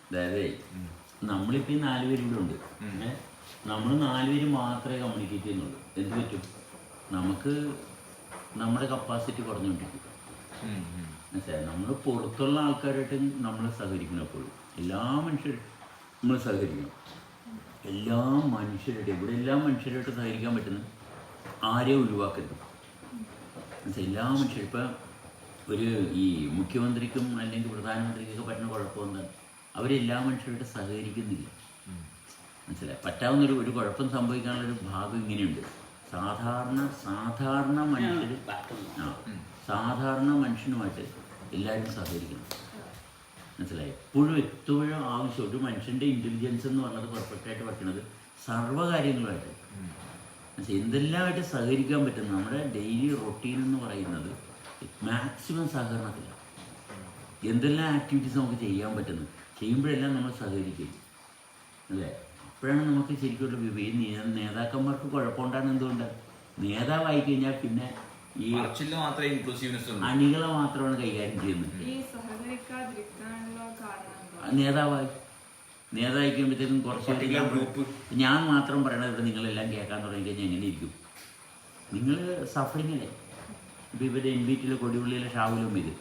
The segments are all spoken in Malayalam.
അതായത് നമ്മളിപ്പോൾ ഈ 4 പേര് ഇവിടെ ഉണ്ട്. നമ്മൾ 4 പേര് മാത്രമേ കമ്മ്യൂണിക്കേറ്റ് ചെയ്യുന്നുള്ളൂ. എന്ത് പറ്റും? നമുക്ക് നമ്മുടെ കപ്പാസിറ്റി കുറഞ്ഞുകൊണ്ടിരിക്കും. മനസ്സിലായി? നമ്മൾ പുറത്തുള്ള ആൾക്കാരായിട്ട് നമ്മൾ സഹകരിക്കണം. എപ്പോഴും എല്ലാ മനുഷ്യരും നമ്മൾ സഹകരിക്കണം. എല്ലാ മനുഷ്യരുടെ ഇവിടെ എല്ലാ മനുഷ്യരായിട്ട് സഹകരിക്കാൻ പറ്റുന്ന ആരെയും ഒഴിവാക്കരുത്. മനസ്സിലായി? എല്ലാ മനുഷ്യരും ഇപ്പം ഒരു ഈ മുഖ്യമന്ത്രിക്കും അല്ലെങ്കിൽ പ്രധാനമന്ത്രിക്കൊക്കെ പറ്റുന്ന കുഴപ്പമെന്താണ്? അവരെല്ലാ മനുഷ്യരായിട്ട് സഹകരിക്കുന്നില്ല. മനസ്സിലായി? പറ്റാവുന്നൊരു കുഴപ്പം സംഭവിക്കാനുള്ളൊരു ഭാഗം ഇങ്ങനെയുണ്ട്. സാധാരണ മനുഷ്യർ സാധാരണ മനുഷ്യനുമായിട്ട് എല്ലാവരും സഹകരിക്കണം. മനസ്സിലായി? എപ്പോഴും ആവശ്യം ഒരു മനുഷ്യൻ്റെ ഇൻ്റലിജൻസ് എന്ന് പറഞ്ഞത് പെർഫെക്റ്റായിട്ട് പഠിക്കുന്നത് സർവ്വകാര്യങ്ങളുമായിട്ട് എന്തെല്ലാമായിട്ട് സഹകരിക്കാൻ പറ്റും. നമ്മുടെ ഡെയിലി റൊട്ടീൻ എന്ന് പറയുന്നത് മാക്സിമം സഹകരണത്തിലാണ്. എന്തെല്ലാം ആക്ടിവിറ്റീസ് നമുക്ക് ചെയ്യാൻ പറ്റുന്നത് ചെയ്യുമ്പോഴെല്ലാം നമ്മൾ സഹകരിക്കും. അല്ലേ? അപ്പോഴാണ് നമുക്ക് ശരിക്കും ഈ നേതാക്കന്മാർക്ക് കുഴപ്പമുണ്ടാകുന്ന എന്തുകൊണ്ട്? നേതാവായി കഴിഞ്ഞാൽ പിന്നെ ഈ അണികളെ മാത്രമാണ് കൈകാര്യം ചെയ്യുന്നത്. നേതാവായിക്കുമ്പോഴത്തേക്കും കുറച്ച് ഞാൻ മാത്രം പറയണത് നിങ്ങളെല്ലാം കേൾക്കാൻ തുടങ്ങി കഴിഞ്ഞാൽ എങ്ങനെ ഇരിക്കും? നിങ്ങൾ സഫറിങ് അല്ലേ? ഇപ്പോൾ ഇവരുടെ NBTയിലെ കൊടിപുള്ളിയിലെ ഷാവുലും ഇത്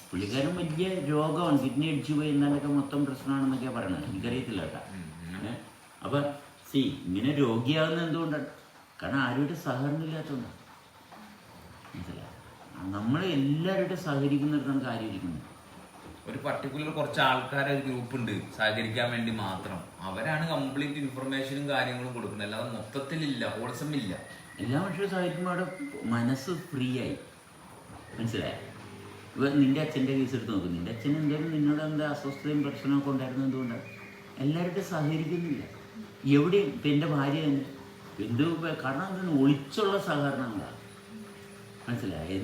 പുള്ളിക്കാരൻ വലിയ രോഗമാണ്, കിഡ്നി അടിച്ചു പോയി എന്നാലൊക്കെ മൊത്തം പ്രശ്നമാണെന്നൊക്കെയാണ് പറയണത്. എനിക്കറിയത്തില്ല കേട്ടോ. അപ്പം ഇങ്ങനെ രോഗിയാകുന്ന എന്തുകൊണ്ടാണ്? കാരണം ആരുമായിട്ട് സഹകരണം ഇല്ലാത്തതുകൊണ്ടാണ്. മനസ്സിലായി? നമ്മൾ എല്ലാവരുമായിട്ട് സഹകരിക്കുന്നിടത്താണ് കാര്യം ഇരിക്കുന്നത്. ഒരു പർട്ടിക്കുലർ കുറച്ച് ആൾക്കാരെ ഗ്രൂപ്പ് ഉണ്ട് സഹകരിക്കാൻ വേണ്ടി മാത്രം. അവരാണ് കംപ്ലീറ്റ് ഇൻഫർമേഷനും കാര്യങ്ങളും കൊടുക്കുന്നത്. അല്ലാതെ മൊത്തത്തിലില്ല, ഹോൾസം ഇല്ല. എല്ലാ മനുഷ്യരും സഹകരിക്കുമ്പോൾ അവിടെ മനസ്സ് ഫ്രീ ആയി. മനസ്സിലായി? ഇപ്പം നിൻ്റെ അച്ഛൻ്റെ കേസ് എടുത്ത് നോക്കും. നിൻ്റെ അച്ഛൻ എന്തായാലും നിന്നോട് എന്താ അസ്വസ്ഥതയും പ്രശ്നമൊക്കെ ഉണ്ടായിരുന്നത് എന്തുകൊണ്ടാണ്? എല്ലാവരുമായിട്ട് സഹകരിക്കുന്നില്ല. എവിടെയും ഇപ്പം എൻ്റെ ഭാര്യ തന്നെ കാരണം എന്താണ്? ഒളിച്ചുള്ള സഹകരണങ്ങളാണ്. മനസ്സിലായി?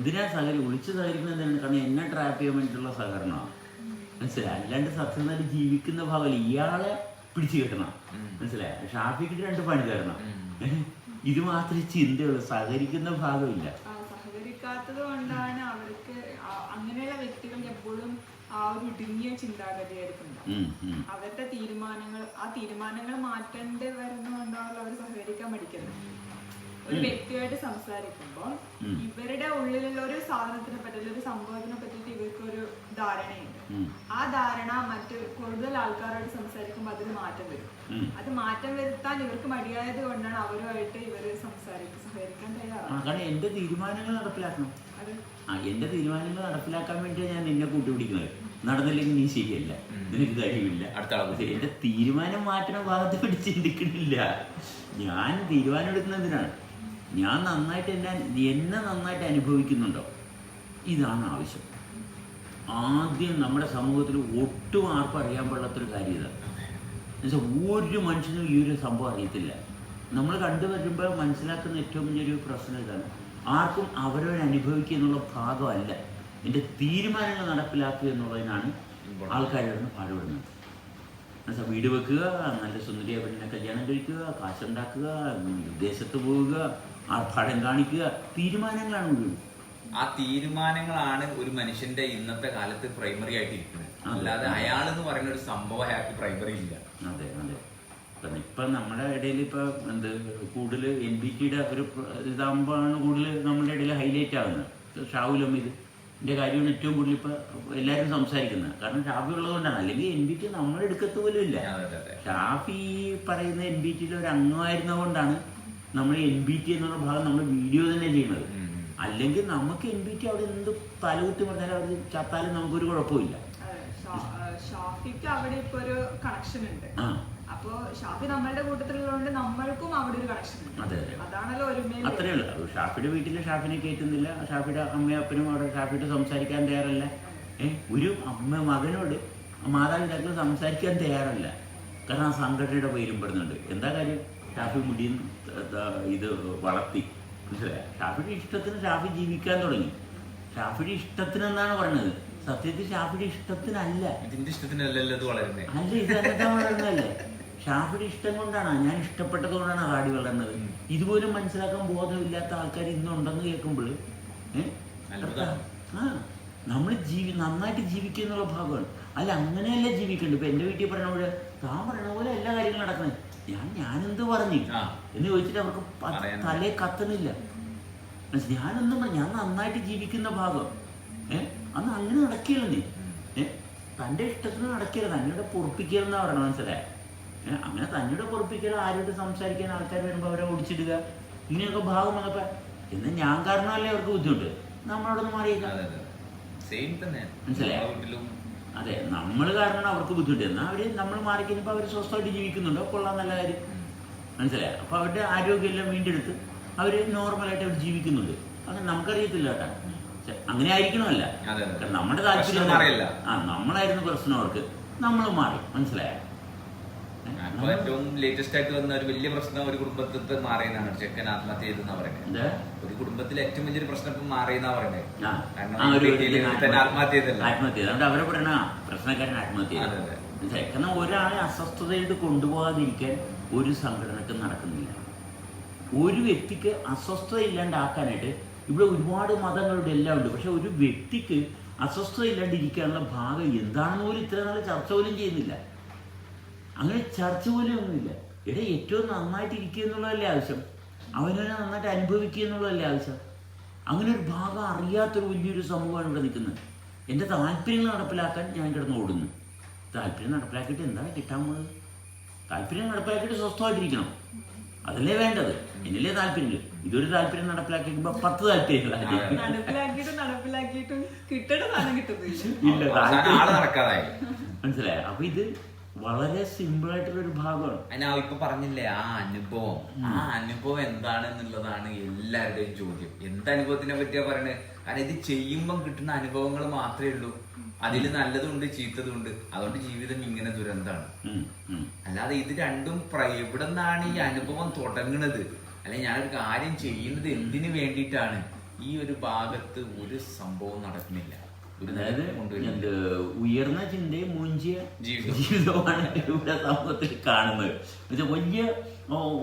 ഒളിച്ച് സഹകരിക്കുന്നത് എന്താണ്? കാരണം എന്നെ ട്രാപ്പ് ചെയ്യാൻ വേണ്ടിയിട്ടുള്ള സഹകരണമാണ്. മനസ്സിലായി? അല്ലാണ്ട് സത്യമായിട്ട് ജീവിക്കുന്ന ഭാഗമല്ല. ഇയാളെ പിടിച്ചു കെട്ടണം. മനസ്സിലായി? ഷാഫിക്കിട്ട് 2 പണി തരണം. ഇത് മാത്രമേ ചിന്തയുള്ളൂ. സഹകരിക്കുന്ന ഭാഗമില്ല. സഹകരിക്കാത്തത് കൊണ്ടാണ് അവർക്ക് അങ്ങനെയുള്ള വ്യക്തികൾക്ക് എപ്പോഴും ആ ഒരു ഇടുങ്ങിയ ചിന്താഗതിയായിരിക്കും. അവരുടെ തീരുമാനങ്ങൾ മാറ്റേണ്ടി വരുന്നതുകൊണ്ടാണല്ലോ അവർ സഹകരിക്കാൻ പഠിക്കുന്നത്. ഒരു വ്യക്തിയായിട്ട് സംസാരിക്കുമ്പോൾ ഇവരുടെ ഉള്ളിലുള്ള ഒരു സാധനത്തിനെ പറ്റി ഒരു സംഭവത്തിനെ പറ്റിയിട്ട് ഇവർക്കൊരു ധാരണയുണ്ട്. ആ ധാരണ കൂടുതൽ ആൾക്കാരോട് സംസാരിക്കുമ്പോൾ അതിന് മാറ്റം വരും. അത് മാറ്റം വരുത്താൻ ഇവർക്ക് മടിയായത് കൊണ്ടാണ് അവരുമായിട്ട് ഇവര് സഹകരിക്കാൻ തയ്യാറാണ്. കാരണം എന്റെ തീരുമാനങ്ങൾ നടപ്പിലാക്കണം. എന്റെ തീരുമാനങ്ങൾ നടപ്പിലാക്കാൻ വേണ്ടിയാണ് ഞാൻ നിന്നെ കൂട്ടുപിടിക്കുന്നത്. നടന്നില്ലെങ്കിൽ നീ ശരിയല്ല, നിനക്ക് കഴിവില്ല. എന്റെ തീരുമാനം മാറ്റണ ഭാഗത്ത് പിടിച്ച് ചിന്തിക്കണില്ല. ഞാൻ തീരുമാനം എടുക്കുന്നതിനാണ്. ഞാൻ നന്നായിട്ട് എന്നെ നന്നായിട്ട് അനുഭവിക്കുന്നുണ്ടോ? ഇതാണ് ആവശ്യം. ആദ്യം നമ്മുടെ സമൂഹത്തിൽ ഒട്ടും ആർക്കും അറിയാൻ പാടില്ലാത്തൊരു കാര്യം ഇതാണ്. എന്നുവെച്ചാൽ ഒരു മനുഷ്യനും ഈ ഒരു സംഭവം അറിയത്തില്ല. നമ്മൾ കണ്ടുവരുമ്പോൾ മനസ്സിലാക്കുന്ന ഏറ്റവും വലിയൊരു പ്രശ്നം ഇതാണ്. ആർക്കും അവരവരെ അനുഭവിക്കുക എന്നുള്ള ഭാഗമല്ല, എൻ്റെ തീരുമാനങ്ങൾ നടപ്പിലാക്കുക എന്നുള്ളതിനാണ് ആൾക്കാരോട് പാടുപെടുന്നത്. എന്നുവെച്ചാൽ വീട് വെക്കുക, നല്ല സുന്ദരിയ പെണ്ണിനെ കല്യാണം കഴിക്കുക, കാശുണ്ടാക്കുക, വിദേശത്ത് പോവുക, ആർഭാടം കാണിക്കുക, തീരുമാനങ്ങളാണ് മുഴുവൻ. ആ തീരുമാനങ്ങളാണ് ഒരു മനുഷ്യന്റെ ഇന്നത്തെ കാലത്ത് പ്രൈമറി ആയിട്ട് ഇരിക്കുന്നത്. അല്ലാതെ അയാളെന്ന് പറയുന്ന ഒരു സംഭവം അയാൾക്ക് പ്രൈമറി ഇല്ല. അതെ. ഇപ്പം നമ്മുടെ ഇടയിൽ ഇപ്പം കൂടുതൽ NBTയുടെ ഒരു ഇതാകുമ്പോഴാണ് കൂടുതൽ നമ്മുടെ ഇടയിൽ ഹൈലൈറ്റ് ആകുന്നത്. ഷാവുലും ഇതിൻ്റെ കാര്യമാണ് ഏറ്റവും കൂടുതൽ ഇപ്പം എല്ലാവരും സംസാരിക്കുന്നത്. കാരണം ഷാഫി ഉള്ളതുകൊണ്ടാണ്. അല്ലെങ്കിൽ NBT നമ്മളെടുക്കത്ത് പോലും ഇല്ല. ഷാഫി പറയുന്ന NBTയുടെ ഒരു അംഗമായിരുന്നത് കൊണ്ടാണ് നമ്മൾ NBT എന്നുള്ള ഭാഗം നമ്മൾ വീഡിയോ തന്നെ ചെയ്യുന്നത്. അല്ലെങ്കിൽ നമുക്ക് NBT അവിടെ എന്ത് തലകുത്തി പറഞ്ഞാലും അവർ ചത്താലും നമുക്കൊരു കുഴപ്പമില്ല. ഷാഫിക്ക് അവിടെ ഇപ്പൊ ഒരു കണക്ഷൻ ഉണ്ട്. അപ്പോ ഷാഫി നമ്മളുടെ കൂട്ടത്തിലുള്ളതുകൊണ്ട് നമ്മൾക്കും അവിടെ ഒരു കണക്ഷൻ ഉണ്ട്. അതാണല്ലോ അത്രേ ഉള്ളൂ. ഷാഫിയുടെ വീട്ടിൽ ഷാഫിനെ കയറ്റുന്നില്ല. ഷാഫിയുടെ അമ്മയും അപ്പനും അവിടെ ഷാഫിയുടെ സംസാരിക്കാൻ തയ്യാറല്ല. ഒരു മകനോട് മാതാപിതാക്കൾ സംസാരിക്കാൻ തയ്യാറല്ല. കാരണം ആ സംഘടനയുടെ പേരും പെടുന്നുണ്ട്. എന്താ കാര്യം? ഷാഫി മുടിയും ഇത് വളർത്തി. മനസ്സിലായി? ഷാഫിയുടെ ഇഷ്ടത്തിന് ഷാഫി ജീവിക്കാൻ തുടങ്ങി. ഷാഫിയുടെ ഇഷ്ടത്തിനെന്നാണ് പറയുന്നത്. സത്യത്തിൽ ഷാഫിയുടെ ഇഷ്ടത്തിനല്ല. ഇതിന്റെ ഇഷ്ടത്തിനല്ലല്ലോ ഇത് വളരുന്നത്. അല്ല, ഇത് അങ്ങനത്തെ വളരുന്നതല്ലേ. ഷാഫിയുടെ ഇഷ്ടം കൊണ്ടാണ്, ഞാൻ ഇഷ്ടപ്പെട്ടത് കൊണ്ടാണ് ആടി വളർന്നത്. ഇതുപോലും മനസ്സിലാക്കാൻ ബോധമില്ലാത്ത ആൾക്കാർ ഇന്നുണ്ടെന്ന് കേൾക്കുമ്പോൾ നമ്മൾ നന്നായിട്ട് ജീവിക്കുക എന്നുള്ള ഭാഗമാണ്. അല്ല അങ്ങനെയല്ല ജീവിക്കണ്ട്. ഇപ്പൊ എന്റെ വീട്ടിൽ പറയണ പോലെ താൻ പറയണ പോലെ എല്ലാ കാര്യങ്ങളും നടക്കുന്നത്. ഞാനെന്ത് പറഞ്ഞു എന്ന് ചോദിച്ചിട്ട് അവർക്ക് തലേ കത്തുന്നില്ല. ഞാനൊന്നും ഞാൻ നന്നായിട്ട് ജീവിക്കുന്ന ഭാഗം അന്ന് അങ്ങനെ നടക്കില്ല. നീ തൻ്റെ ഇഷ്ടത്തിന് നടക്കരുത്, തന്നോട് പൊറപ്പിക്കലെന്നാ പറയണം. മനസ്സിലായ? അങ്ങനെ തന്നോട് പൊറപ്പിക്കൽ, ആരോട് സംസാരിക്കാൻ ആൾക്കാർ വരുമ്പോൾ അവരെ ഓടിച്ചിടുക, ഇങ്ങനെയൊക്കെ ഭാഗം വന്നപ്പോ എന്നാൽ ഞാൻ കാരണമല്ലേ അവർക്ക് ബുദ്ധിമുട്ട്. നമ്മളോടൊന്ന് മാറിയേക്കാം. മനസ്സിലായ? അതെ, നമ്മൾ കാരണം അവർക്ക് ബുദ്ധിമുട്ട്. എന്നാൽ അവര് നമ്മൾ മാറിക്കഴിഞ്ഞപ്പോൾ അവർ സ്വസ്ഥമായിട്ട് ജീവിക്കുന്നുണ്ടോ, കൊള്ളാൻ നല്ല കാര്യം. മനസ്സിലായ? അപ്പൊ അവരുടെ ആരോഗ്യമെല്ലാം വീണ്ടെടുത്ത് അവര് നോർമലായിട്ട് അവർ ജീവിക്കുന്നുണ്ട്. അങ്ങനെ നമുക്കറിയത്തില്ല കേട്ടാ. അങ്ങനെ ആയിരിക്കണമല്ല, നമ്മുടെ താല്പര്യം നമ്മളായിരുന്നു പ്രശ്നം, അവർക്ക് നമ്മൾ മാറി. മനസ്സിലായ? ഏറ്റവും ലേറ്റസ്റ്റ് ആയിട്ട് വന്ന ഒരു വലിയ പ്രശ്നം ഒരു കുടുംബത്തിൽ മാറിയെന്നാണ് ചെക്കൻ ആത്മഹത്യ ചെയ്തെന്നാ പറയുന്നത്. ഒരു കുടുംബത്തിലെ ഏറ്റവും വലിയൊരു പ്രശ്നം ഇപ്പം മാറിയെന്നാ പറയുന്നത്. ആത്മഹത്യ അതുകൊണ്ട് അവരെ പറയണ പ്രശ്നക്കാരൻ ആത്മഹത്യ ചെയ്തത്. കാരണം ഒരാളെ അസ്വസ്ഥതയായിട്ട് കൊണ്ടുപോകാതിരിക്കാൻ ഒരു സംഘടനക്കും നടക്കുന്നില്ല. ഒരു വ്യക്തിക്ക് അസ്വസ്ഥത ഇല്ലാണ്ടാക്കാനായിട്ട് ഇവിടെ ഒരുപാട് മതങ്ങളുടെ എല്ലാം ഉണ്ട്. പക്ഷെ ഒരു വ്യക്തിക്ക് അസ്വസ്ഥത ഇല്ലാണ്ടിരിക്കാനുള്ള ഭാഗം എന്താണെന്ന് പോലും ഇത്ര നാൾ ചർച്ച പോലും ചെയ്യുന്നില്ല. അങ്ങനെ ചർച്ച പോലും ഒന്നുമില്ല. ഇവിടെ ഏറ്റവും നന്നായിട്ട് ഇരിക്കുക എന്നുള്ളതല്ലേ ആവശ്യം, അവനെ നന്നായിട്ട് അനുഭവിക്കുക എന്നുള്ളതല്ലേ ആവശ്യം. അങ്ങനെ ഒരു ഭാഗം അറിയാത്തൊരു വലിയൊരു സമൂഹമാണ് ഇവിടെ നിൽക്കുന്നത്. എൻ്റെ താല്പര്യങ്ങൾ നടപ്പിലാക്കാൻ ഞാൻ കിടന്ന് ഓടുന്നു. താല്പര്യം നടപ്പിലാക്കിയിട്ട് എന്താ കിട്ടാൻ പോകുന്നത്? താല്പര്യം നടപ്പിലാക്കിയിട്ട് സ്വസ്ഥമായിട്ടിരിക്കണം, അതല്ലേ വേണ്ടത്. എന്നല്ലേ താല്പര്യമില്ല. ഇതൊരു താല്പര്യം നടപ്പിലാക്കിക്കുമ്പോ 10 താല്പര്യങ്ങളായി. മനസ്സിലായോ? അപ്പൊ ഇത് വളരെ സിമ്പിൾ ആയിട്ടുള്ള ഒരു ഭാഗമാണ്. ഇപ്പൊ പറഞ്ഞില്ലേ ആ അനുഭവം എന്താണെന്നുള്ളതാണ് എല്ലാവരുടെയും ചോദ്യം. എന്ത് അനുഭവത്തിനെ പറ്റിയാ പറയണത്? കാരണം ഇത് ചെയ്യുമ്പം കിട്ടുന്ന അനുഭവങ്ങൾ മാത്രമേ ഉള്ളൂ. അതിൽ നല്ലതുണ്ട് ചീത്തതുണ്ട്. അതുകൊണ്ട് ജീവിതം ഇങ്ങനെ ദുരന്തമാണ്. അല്ലാതെ ഇത് രണ്ടും എവിടെ നിന്നാണ് ഈ അനുഭവം തുടങ്ങുന്നത്, അല്ലെങ്കിൽ ഞാനൊരു കാര്യം ചെയ്യുന്നത് എന്തിനു വേണ്ടിയിട്ടാണ്, ഈ ഒരു ഭാഗത്ത് ഒരു സംഭവം നടക്കുന്നില്ല. അതായത് ഉയർന്ന ചിന്തയും മൂഞ്ചിയ ജീവിതമാണ് ഇവിടെ സമൂഹത്തിൽ കാണുന്നത്.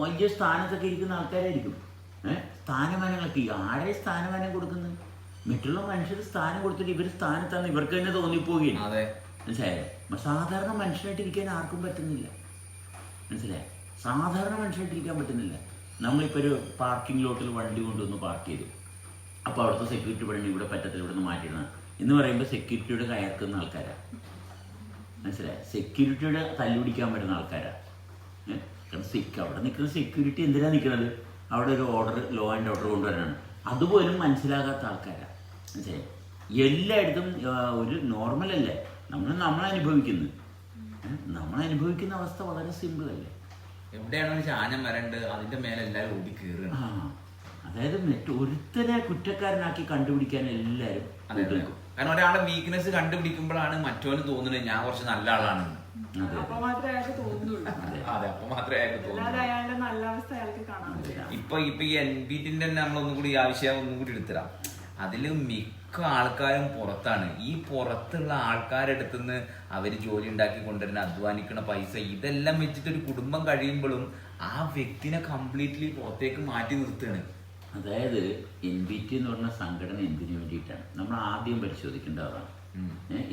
വലിയ സ്ഥാനത്തൊക്കെ ഇരിക്കുന്ന ആൾക്കാരായിരിക്കും. സ്ഥാനമാനങ്ങളൊക്കെ ആരെ സ്ഥാനമാനം കൊടുക്കുന്നത്? മറ്റുള്ള മനുഷ്യർ സ്ഥാനം കൊടുത്തിട്ട് ഇവർ സ്ഥാനത്താണ് ഇവർക്ക് തന്നെ തോന്നിപ്പോവുകയാണ്. മനസ്സിലായോ? സാധാരണ മനുഷ്യനായിട്ടിരിക്കാൻ ആർക്കും പറ്റുന്നില്ല. മനസ്സിലായോ? സാധാരണ മനുഷ്യനായിട്ടിരിക്കാൻ പറ്റുന്നില്ല. നമ്മളിപ്പോൾ ഒരു പാർക്കിംഗ് ലോട്ടിൽ വണ്ടി കൊണ്ടുവന്ന് പാർക്ക് ചെയ്തു. അപ്പോൾ അവിടുത്തെ സെക്യൂരിറ്റി പറഞ്ഞു ഇവിടെ പറ്റത്തില്ല, ഇവിടെ നിന്ന് മാറ്റിയിടണം എന്ന് പറയുമ്പോൾ സെക്യൂരിറ്റിയുടെ കയർക്കുന്ന ആൾക്കാരാണ്. മനസ്സിലായോ? സെക്യൂരിറ്റിയുടെ തല്ലുപിടിക്കാൻ പറ്റുന്ന ആൾക്കാരാണ്. കാരണം അവിടെ നിൽക്കുന്ന സെക്യൂരിറ്റി എന്തിനാണ് നിൽക്കുന്നത്? അവിടെ ഒരു ഓർഡർ, ലോ ആൻഡ് ഓർഡർ കൊണ്ടുവരാനാണ്. അതുപോലും മനസ്സിലാകാത്ത ആൾക്കാരാണ്. മനസ്സിലായി? എല്ലായിടത്തും ഒരു നോർമലല്ലേ, നമ്മളനുഭവിക്കുന്നു. നമ്മളനുഭവിക്കുന്ന അവസ്ഥ വളരെ സിമ്പിൾ അല്ലേ. എവിടെയാണോ ചാനം വരേണ്ടത് അതിന്റെ മേലെ എല്ലാവരും ഓടി കയറുകയാണ്. അതായത് ഒരുത്തനെ കുറ്റക്കാരനാക്കി കണ്ടുപിടിക്കാൻ എല്ലാവരും. കാരണം ഒരാളുടെ വീക്ക്നെസ് കണ്ടുപിടിക്കുമ്പോഴാണ് മറ്റവന് തോന്നുന്നത് ഞാൻ കുറച്ച് നല്ല ആളാണെന്ന്. അപ്പൊ മാത്രമേ അയാൾക്ക് തോന്നുള്ളൂ. ഇപ്പൊ ഈ എൻബിറ്റിന്റെ തന്നെ നമ്മളൊന്നും കൂടി ആവശ്യം ഒന്നും കൂടി എടുത്തിടാം. അതില് മിക്ക ആൾക്കാരും പുറത്താണ്. ഈ പുറത്തുള്ള ആൾക്കാരെടുത്തുനിന്ന് അവര് ജോലി ഉണ്ടാക്കി കൊണ്ടുവരുന്ന അധ്വാനിക്കണ പൈസ ഇതെല്ലാം വെച്ചിട്ട് ഒരു കുടുംബം കഴിയുമ്പോഴും ആ വ്യക്തിനെ കംപ്ലീറ്റ്ലി പുറത്തേക്ക് മാറ്റി നിർത്തുകയാണ്. അതായത് NBT എന്ന് പറഞ്ഞ സംഘടന എന്തിനു വേണ്ടിയിട്ടാണ് നമ്മൾ ആദ്യം പരിശോധിക്കേണ്ടതാണ്.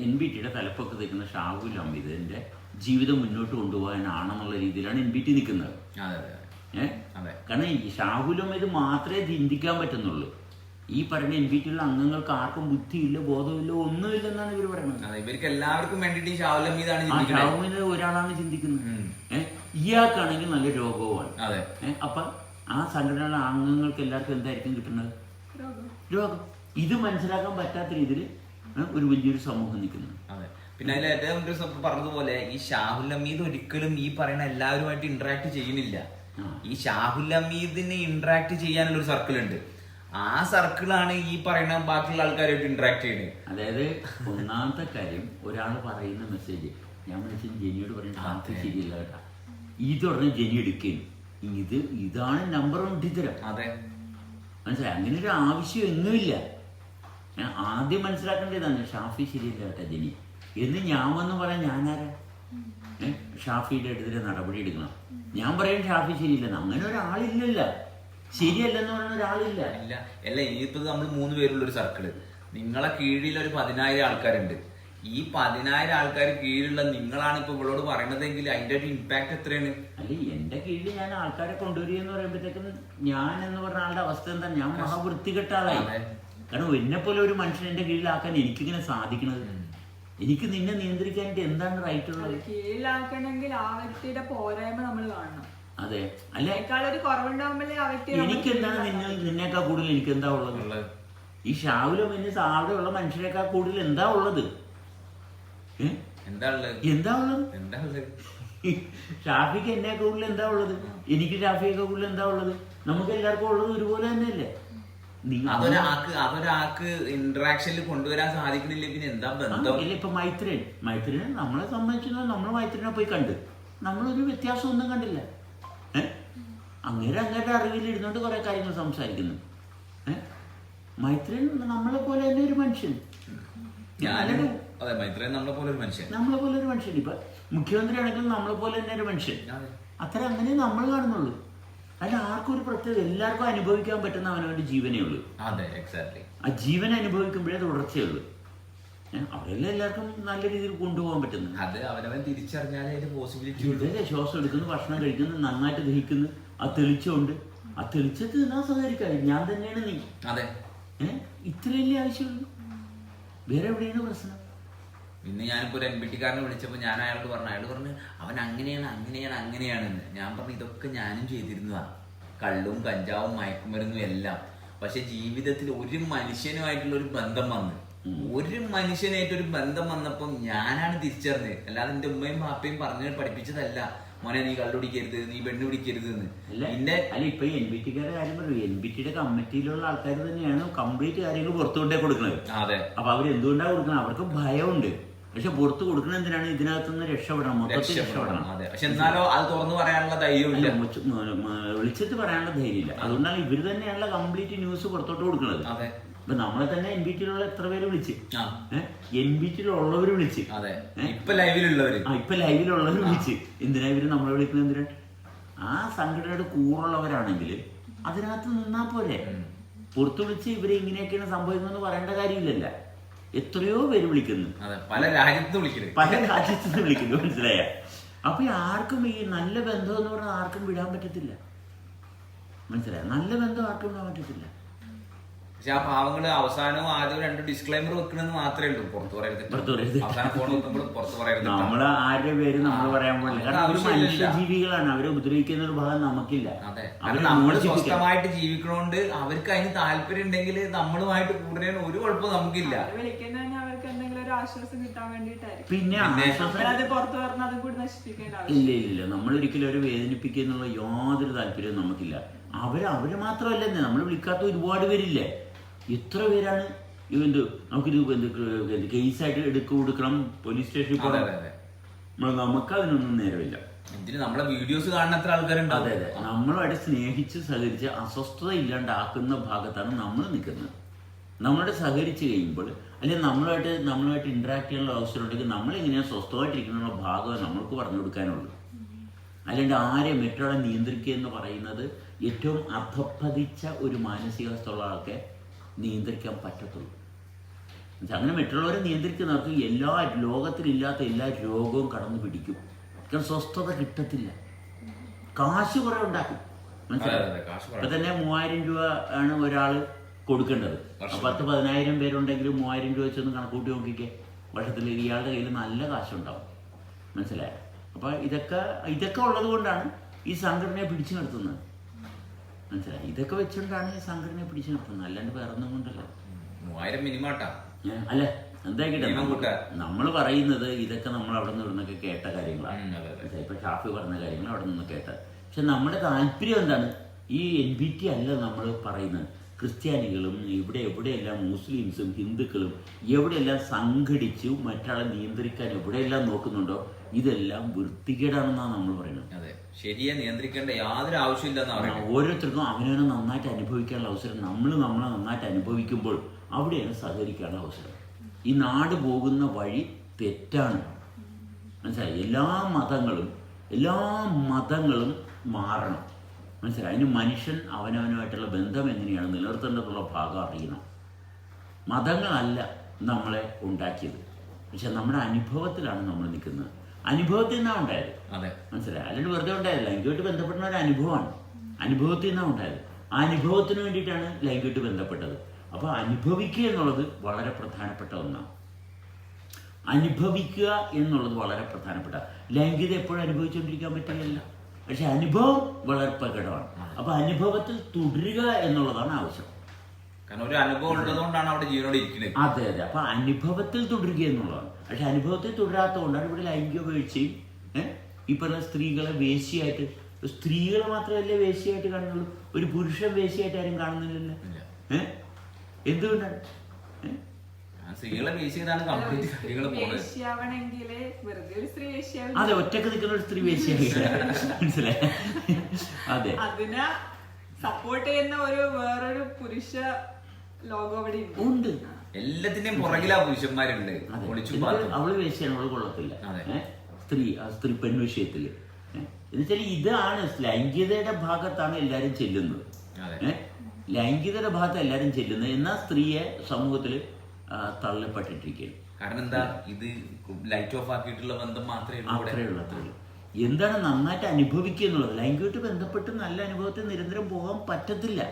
NBTയുടെ തലപ്പൊക്കെ നിൽക്കുന്ന ഷാഹുൽ ഹമീദിന്റെ ജീവിതം മുന്നോട്ട് കൊണ്ടുപോകാനാണെന്നുള്ള രീതിയിലാണ് NBT നിൽക്കുന്നത്. കാരണം ഈ ഷാഹുൽ ഹമീദ് മാത്രമേ ചിന്തിക്കാൻ പറ്റുന്നുള്ളൂ. ഈ പറയുന്ന NBTയുള്ള അംഗങ്ങൾക്ക് ആർക്കും ബുദ്ധിയില്ല, ബോധമില്ല, ഒന്നുമില്ലെന്നാണ് ഇവർ പറയുന്നത്. ഇവർക്ക് എല്ലാവർക്കും വേണ്ടിയിട്ട് ഷാഹുൽ ഹമീദ് ഒരാളാണ് ചിന്തിക്കുന്നത്. ഇയാൾക്കാണെങ്കിൽ നല്ല രോഗവുമാണ്. അപ്പൊ ആ സംഘടനയുടെ അംഗങ്ങൾക്ക് എല്ലാവർക്കും എന്തായിരിക്കും കിട്ടുന്നത്? രോഗം. ഇത് മനസ്സിലാക്കാൻ പറ്റാത്ത രീതിയിൽ ഒരു വലിയൊരു സമൂഹം നിൽക്കുന്നു. പിന്നെ അതിൽ ഏറ്റവും പറഞ്ഞതുപോലെ ഈ ഷാഹുൽ ഹമീദ് ഒരിക്കലും ഈ പറയുന്ന എല്ലാവരുമായിട്ട് ഇന്ററാക്ട് ചെയ്യുന്നില്ല. ഈ ഷാഹുൽ ഹമീദിന് ഇന്ററാക്ട് ചെയ്യാനുള്ള ഒരു സർക്കിൾ ഉണ്ട്. ആ സർക്കിളാണ് ഈ പറയുന്ന ബാക്കിയുള്ള ആൾക്കാരായിട്ട് ഇന്ററാക്ട് ചെയ്യുന്നത്. അതായത് ഒന്നാമത്തെ കാര്യം, ഒരാൾ പറയുന്ന മെസ്സേജ് ഞാൻ മനസ്സിൽ ജെനിയോട് പറയുന്നത് ശരിയല്ല കേട്ടാ, ഇത് പറഞ്ഞ് ജെനി എടുക്കുകയും ഇതാണ് നമ്പർ 1 ഇത്തരം. മനസ്സിലായി? അങ്ങനെ ഒരു ആവശ്യം ഒന്നുമില്ല. ഞാൻ ആദ്യം മനസ്സിലാക്കേണ്ടതാണ് ഷാഫി ശരിയല്ല കേട്ടാ ജെനി എന്ന് ഞാൻ വന്ന് പറയാൻ ഞാനാരാ? ഷാഫിയുടെ അടുത്ത് നടപടി എടുക്കണം. ഞാൻ പറയും ഷാഫി ശരിയില്ലെന്ന്. അങ്ങനെ ഒരാളില്ലല്ല. ശരിയല്ലെന്ന് പറയുന്ന ഒരാളില്ല. അല്ല ഇനിയിപ്പോ നമ്മൾ 3 പേരുള്ള ഒരു സർക്കിള്, നിങ്ങളെ കീഴിൽ ഒരു 10,000 ആൾക്കാരുണ്ട്. ഈ 10,000 ആൾക്കാർ കീഴിലുള്ള നിങ്ങളാണ് ഇപ്പൊ ഇവളോട് പറയണതെങ്കിൽ അതിന്റെ ഒരു ഇമ്പാക്ട് എത്രയാണ്? അല്ല എന്റെ കീഴിൽ ഞാൻ ആൾക്കാരെ കൊണ്ടുവരിക എന്ന് പറയുമ്പോഴത്തേക്കും ഞാൻ എന്ന് പറഞ്ഞ ആളുടെ അവസ്ഥ എന്താ, ഞാൻ മഹാവൃത്തികെട്ട ആളായി. കാരണം എന്നെ പോലെ ഒരു മനുഷ്യൻ എന്റെ കീഴിലാക്കാൻ എനിക്കിങ്ങനെ സാധിക്കണത്. എനിക്ക് നിന്നെ നിയന്ത്രിക്കാനായിട്ട് എന്താണ് റൈറ്റ് ഉള്ളത്? കീഴിലാക്കണമെങ്കിൽ ആ വ്യക്തിയുടെ പോരായ്മ നമ്മൾ കാണണം. അതെ, അല്ല ഒരു കുറവുണ്ടാകുമ്പോഴേ ആ വ്യക്തി എനിക്കെന്താണ് നിന്നേക്കാൾ കൂടുതൽ എനിക്ക് എന്താ ഉള്ളത്? ഈ ഷാവിലും പിന്നെ അവിടെയുള്ള മനുഷ്യരെക്കാൾ കൂടുതൽ എന്താ ഉള്ളത്? എന്താ ഉള്ളത്? ഷാഫിക്ക് എന്നെ കൂടുതൽ എന്താ ഉള്ളത്? എനിക്ക് ഷാഫിയൊക്കെ കൂടുതൽ എന്താ ഉള്ളത്? നമുക്ക് എല്ലാവർക്കും ഉള്ളത് ഒരുപോലെ തന്നെയല്ലേ? അതൊരാൾക്ക് ഇന്ററാക്ഷനിൽ കൊണ്ടുവരാൻ സാധിക്കുന്നില്ല, പിന്നെ എന്താ ബന്ധം? ഇല്ല, ഇപ്പൊ മൈത്രിനെ നമ്മളെ സംബന്ധിച്ചിടത്തോളം നമ്മൾ മൈത്രിനെ പോയി കണ്ട് നമ്മളൊരു വ്യത്യാസം ഒന്നും കണ്ടില്ല. അങ്ങേരുടെ അറിവിൽ ഇരുന്നോണ്ട് കുറെ കാര്യങ്ങൾ സംസാരിക്കുന്നു. മൈത്രിൻ നമ്മളെ പോലെ തന്നെ ഒരു മനുഷ്യൻ, നമ്മളെ പോലെ ഒരു മനുഷ്യൻ. ഇപ്പൊ മുഖ്യമന്ത്രി ആണെങ്കിലും നമ്മളെ പോലെ തന്നെ ഒരു മനുഷ്യൻ. അത്ര അങ്ങനെ നമ്മൾ കാണുന്നുള്ളൂ. അല്ല ആർക്കും ഒരു പ്രത്യേകത, എല്ലാവർക്കും അനുഭവിക്കാൻ പറ്റുന്ന അവനവന്റെ ജീവനേ ഉള്ളൂ. ആ ജീവൻ അനുഭവിക്കുമ്പോഴേ തുടർച്ചയുള്ളൂ. അവരെല്ലാം എല്ലാവർക്കും നല്ല രീതിയിൽ കൊണ്ടുപോകാൻ പറ്റുന്നു. അത് അവനവൻ തിരിച്ചറിഞ്ഞാലേ പോസിബിലിറ്റി. ഇതല്ലേ ശ്വാസം എടുക്കുന്നു, ഭക്ഷണം കഴിക്കുന്നു, നന്നായിട്ട് ദഹിക്കുന്നു, ആ തെളിച്ചുണ്ട്. ആ തെളിച്ചത്ത് ഞാൻ സഹകരിക്കാം, ഞാൻ തന്നെയാണ് നീ. അതെ, ഇത്രയല്ലേ ആവശ്യമുള്ളൂ. വേറെ എവിടെയാണ് പ്രശ്നം? ഇന്ന് ഞാനിപ്പോ ഒരു NBT-കാരനെ വിളിച്ചപ്പോൾ ഞാൻ അയാളോട് പറഞ്ഞു അവൻ അങ്ങനെയാണെന്ന്. ഞാൻ പറഞ്ഞു ഇതൊക്കെ ഞാനും ചെയ്തിരുന്നതാണ്, കള്ളും കഞ്ചാവും മയക്കുമരുന്നും എല്ലാം. പക്ഷെ ജീവിതത്തിൽ ഒരു മനുഷ്യനുമായിട്ടുള്ള ഒരു ബന്ധം വന്നപ്പോൾ ഞാനാണ് തിരിച്ചറിഞ്ഞത്. അല്ലാതെ എന്റെ ഉമ്മയും ബാപ്പയും പറഞ്ഞു പഠിപ്പിച്ചതല്ല, മോനെ നീ കള്ളുപിടിക്കരുത്, നീ പെണ്ണ് പിടിക്കരുത് എന്ന്. അല്ല ഇപ്പൊ NBT-കാരുടെ കാര്യം പറയൂ, NBT-യുടെ കമ്മിറ്റിയിലുള്ള ആൾക്കാർ തന്നെയാണ് കംപ്ലീറ്റ് കാര്യങ്ങൾ പുറത്തുകൊണ്ടേ കൊടുക്കുന്നത്. അതെ, അപ്പൊ അവരെന്തുകൊണ്ടാണ് കൊടുക്കുന്നത്? അവർക്ക് ഭയമുണ്ട്. പക്ഷെ പുറത്ത് കൊടുക്കുന്ന എന്തിനാണ്? ഇതിനകത്തുനിന്ന് രക്ഷപ്പെടണം, മൊത്തത്തിൽ രക്ഷപ്പെടണം. പക്ഷെ എന്നാലോ അത് തുറന്നു പറയാനുള്ള ധൈര്യമില്ല, വിളിച്ചിട്ട് പറയാനുള്ള ധൈര്യമില്ല. അതുകൊണ്ടാണ് ഇവര് തന്നെയാണല്ലോ കംപ്ലീറ്റ് ന്യൂസ് പുറത്തോട്ട് കൊടുക്കുന്നത്. ഇപ്പൊ നമ്മളെ തന്നെ NBT-യിലുള്ള എത്ര പേര് വിളിച്ച്, NBT-യിലുള്ളവര് വിളിച്ച്, ഇപ്പൊ ലൈവിലുള്ളവര് വിളിച്ച്. എന്തിനാ ഇവര് നമ്മളെ വിളിക്കുന്നത്? എന്തിനാ? ആ സംഘടനയുടെ കൂറുള്ളവരാണെങ്കിൽ അതിനകത്ത് നിന്നാ പോലെ. പുറത്ത് വിളിച്ച് ഇവരെ ഇങ്ങനെയൊക്കെയാണ് സംഭവിക്കുന്നതെന്ന് പറയേണ്ട കാര്യമില്ലല്ല. എത്രയോ പേര് വിളിക്കുന്നു, പല രാജ്യത്ത് വിളിക്കുന്നു, മനസ്സിലായ? അപ്പൊ ആർക്കും ഈ നല്ല ബന്ധം എന്ന് പറഞ്ഞാൽ ആർക്കും വിടാൻ പറ്റത്തില്ല, മനസ്സിലായ? നല്ല ബന്ധം ആർക്കും വിടാൻ പറ്റത്തില്ല. പക്ഷെ ആ പാവങ്ങള് അവസാനവും ആദ്യം 2 ഡിസ്ക്ലൈമർ വെക്കണമെന്ന് മാത്രമേ ഉള്ളൂ, പുറത്തു പറയരുത്. നമ്മള് ആരുടെ പേര് നമ്മൾ പറയാൻ പാടില്ല. കാരണം അവര് മനുഷ്യജീവികളാണ്, അവരെ ഉപദ്രവിക്കുന്ന ഒരു ഭാഗം നമുക്കില്ല. നമ്മള് സ്വസ്ഥമായിട്ട് ജീവിക്കണോണ്ട് അവർക്ക് അതിന് താല്പര്യം ഉണ്ടെങ്കിൽ നമ്മളുമായിട്ട് കൂടുതൽ ഒരു കുഴപ്പവും നമുക്കില്ല. പിന്നെ ഇല്ല, നമ്മളൊരിക്കലും അവരെ വേദനിപ്പിക്കുക എന്നുള്ള യാതൊരു താല്പര്യവും നമുക്കില്ല. അവര് മാത്രമല്ലെന്നേ, നമ്മൾ വിളിക്കാത്ത ഒരുപാട് പേരില്ലേ? എത്ര പേരാണ് നമുക്കിത് കേസായിട്ട് കൊടുക്കണം, പോലീസ് സ്റ്റേഷനിൽ പോകണം. നമുക്ക് അതിനൊന്നും നേരമില്ല. നമ്മളെ വീഡിയോസ് കാണുന്ന എത്ര ആൾക്കാരുണ്ട്? അതെ, നമ്മളുമായിട്ട് സ്നേഹിച്ച് സഹകരിച്ച് അസ്വസ്ഥത ഇല്ലാണ്ടാക്കുന്ന ഭാഗത്താണ് നമ്മൾ നിൽക്കുന്നത്. നമ്മളോട് സഹകരിച്ച് കഴിയുമ്പോൾ, അല്ലെങ്കിൽ നമ്മളുമായിട്ട് ഇന്ററാക്ട് ചെയ്യാനുള്ള അവസരം ഉണ്ടെങ്കിൽ നമ്മളെങ്ങനെയാണ് സ്വസ്ഥമായിട്ടിരിക്കുന്ന ഭാഗം നമ്മൾക്ക് പറഞ്ഞു കൊടുക്കാനുള്ളൂ. അല്ലാണ്ട് ആരെ മറ്റൊരാളെ നിയന്ത്രിക്കുക എന്ന് പറയുന്നത് ഏറ്റവും അധപ്പതിച്ച ഒരു മാനസികാവസ്ഥയുള്ള ആൾക്ക് നിയന്ത്രിക്കാൻ പറ്റത്തുള്ളൂ. അങ്ങനെ മറ്റുള്ളവരെ നിയന്ത്രിക്കുന്നവർക്ക് ലോകത്തിലില്ലാത്ത എല്ലാ രോഗവും കടന്നു പിടിക്കും. കാരണം സ്വസ്ഥത കിട്ടത്തില്ല. കാശ് കുറെ ഉണ്ടാക്കും, മനസ്സിലായി? ഇപ്പൊ തന്നെ 3000 രൂപ ആണ് ഒരാൾ കൊടുക്കേണ്ടത്. 10,000 പേരുണ്ടെങ്കിൽ 3000 രൂപ വെച്ചൊന്ന് കണക്കൂട്ടി നോക്കിക്കേ, വർഷത്തിൽ ഇയാളുടെ കയ്യിൽ നല്ല കാശുണ്ടാവും, മനസ്സിലായോ? അപ്പൊ ഇതൊക്കെ ഉള്ളത് കൊണ്ടാണ് ഈ സംഘടനയെ പിടിച്ചു നിർത്തുന്നത്, മനസ്സിലായി? ഇതൊക്കെ വെച്ചുകൊണ്ടാണ് ഈ സംഘടനയെ പിടിച്ചു നിർത്തുന്നത്, അല്ലാണ്ട് വേറെ ഒന്നും കൊണ്ടല്ല. 3000 മിനിമാട്ടാ. അല്ല എന്തായിക്കട്ടെ, നമ്മൾ പറയുന്നത് ഇതൊക്കെ നമ്മൾ അവിടെ നിന്ന് ഇവിടുന്നൊക്കെ കേട്ട കാര്യങ്ങളാണ്. ഇപ്പൊ ഷാഫി പറഞ്ഞ കാര്യങ്ങൾ അവിടെ നിന്ന് കേട്ട. പക്ഷെ നമ്മുടെ താല്പര്യം എന്താണ്? ഈ NBT അല്ല നമ്മൾ പറയുന്നത്. ക്രിസ്ത്യാനികളും എവിടെയെല്ലാം മുസ്ലിംസും ഹിന്ദുക്കളും എവിടെയെല്ലാം സംഘടിച്ചു മറ്റാളെ നിയന്ത്രിക്കാൻ എവിടെയെല്ലാം നോക്കുന്നുണ്ടോ ഇതെല്ലാം വൃത്തികേടാണെന്നാണ് നമ്മൾ പറയുന്നത്. അതെ, ശരിയെ നിയന്ത്രിക്കേണ്ട യാതൊരു ആവശ്യമില്ലെന്നാണ്. ഓരോരുത്തർക്കും അവനവനെ നന്നായിട്ട് അനുഭവിക്കാനുള്ള അവസരം നമ്മളെ നന്നായിട്ട് അനുഭവിക്കുമ്പോൾ അവിടെയാണ് സഹകരിക്കാനുള്ള അവസരം. ഈ നാട് പോകുന്ന വഴി തെറ്റാണ്, മനസ്സിലായി? എല്ലാ മതങ്ങളും മാറണം, മനസ്സിലായി? അതിന് മനുഷ്യൻ അവനവനുമായിട്ടുള്ള ബന്ധം എങ്ങനെയാണ് നിലനിർത്തേണ്ടതുള്ള ഭാഗം അറിയണം. മതങ്ങളല്ല നമ്മളെ ഉണ്ടാക്കിയത്, പക്ഷെ നമ്മുടെ അനുഭവത്തിലാണ് നമ്മൾ നിൽക്കുന്നത്. അനുഭവത്തിൽ നിന്നാണ് ഉണ്ടായത്, അതെ, മനസ്സിലായി? അല്ലാണ്ട് വെറുതെ ഉണ്ടായത്. ലൈംഗികമായിട്ട് ബന്ധപ്പെടുന്ന ഒരു അനുഭവമാണ്, അനുഭവത്തിൽ നിന്നാണ് ഉണ്ടായത്. ആ അനുഭവത്തിന് വേണ്ടിയിട്ടാണ് ലൈംഗികമായിട്ട് ബന്ധപ്പെട്ടത്. അപ്പോൾ അനുഭവിക്കുക എന്നുള്ളത് വളരെ പ്രധാനപ്പെട്ട ഒന്നാണ്. അനുഭവിക്കുക എന്നുള്ളത് വളരെ പ്രധാനപ്പെട്ട. ലൈംഗികത എപ്പോഴും അനുഭവിച്ചുകൊണ്ടിരിക്കാൻ പറ്റുകയില്ല, പക്ഷെ അനുഭവം വളരെ പ്രകടമാണ്. അപ്പോൾ അനുഭവത്തിൽ തുടരുക എന്നുള്ളതാണ് ആവശ്യം. കാരണം ഒരു അനുഭവം ഉള്ളതുകൊണ്ടാണ് അവിടെ ജീവനോട് ഇരിക്കുന്നത്. അതെ അതെ. അപ്പോൾ അനുഭവത്തിൽ തുടരുക എന്നുള്ളതാണ്. പക്ഷെ അനുഭവത്തിൽ തുടരാത്തതുകൊണ്ടാണ് ഇവിടെ ലൈംഗിക വീഴ്ചയും ഈ പറഞ്ഞ സ്ത്രീകളെ വേശ്യയായിട്ട്, സ്ത്രീകളെ മാത്രമല്ലേ വേശ്യയായിട്ട് കാണുന്നുള്ളൂ, ഒരു പുരുഷൻ വേശ്യയായിട്ട് ആരും കാണുന്നില്ലല്ലോ. എന്തുകൊണ്ടാണ്? സ്ത്രീകളെ ബേസ് ചെയ്താണ് കംപ്ലീറ്റ് കാര്യങ്ങൾ പോകുന്നത്. അതെ, ഒറ്റക്ക് നിൽക്കുന്ന ഒരു സ്ത്രീ വേശ്യയാകില്ല, മനസ്സിലായി? അതെ, അതിനെ സപ്പോർട്ട് ചെയ്യുന്ന ഒരു വേറൊരു പുരുഷ ലോകം അവിടെ ഉണ്ട്. എല്ലാത്തിന്റെയും പുറകിലാ പുരുഷന്മാരുണ്ട്. അവള് വേശ്യാണ്, അവള് കൊള്ളത്തില്ല. സ്ത്രീ പെൺ വിഷയത്തില് എന്നുവെച്ചാൽ ഇതാണ് ലൈംഗികതയുടെ ഭാഗത്താണ് എല്ലാരും ചെല്ലുന്നത്. ലൈംഗികതയുടെ ഭാഗത്ത് എല്ലാരും ചെല്ലുന്നത്, എന്നാൽ സ്ത്രീയെ സമൂഹത്തിൽ തള്ളപ്പെട്ടിട്ടിരിക്കുകയാണ്. കാരണം എന്താ, ഇത് ലൈറ്റ് ഓഫ് ആക്കിയിട്ടുള്ള ബന്ധം മാത്രമേ ഉള്ളൂ. എന്താണ് നന്നായിട്ട് അനുഭവിക്കുക എന്നുള്ളത്. ലൈംഗികമായിട്ട് ബന്ധപ്പെട്ട് നല്ല അനുഭവത്തിൽ നിരന്തരം പോകാൻ പറ്റത്തില്ല.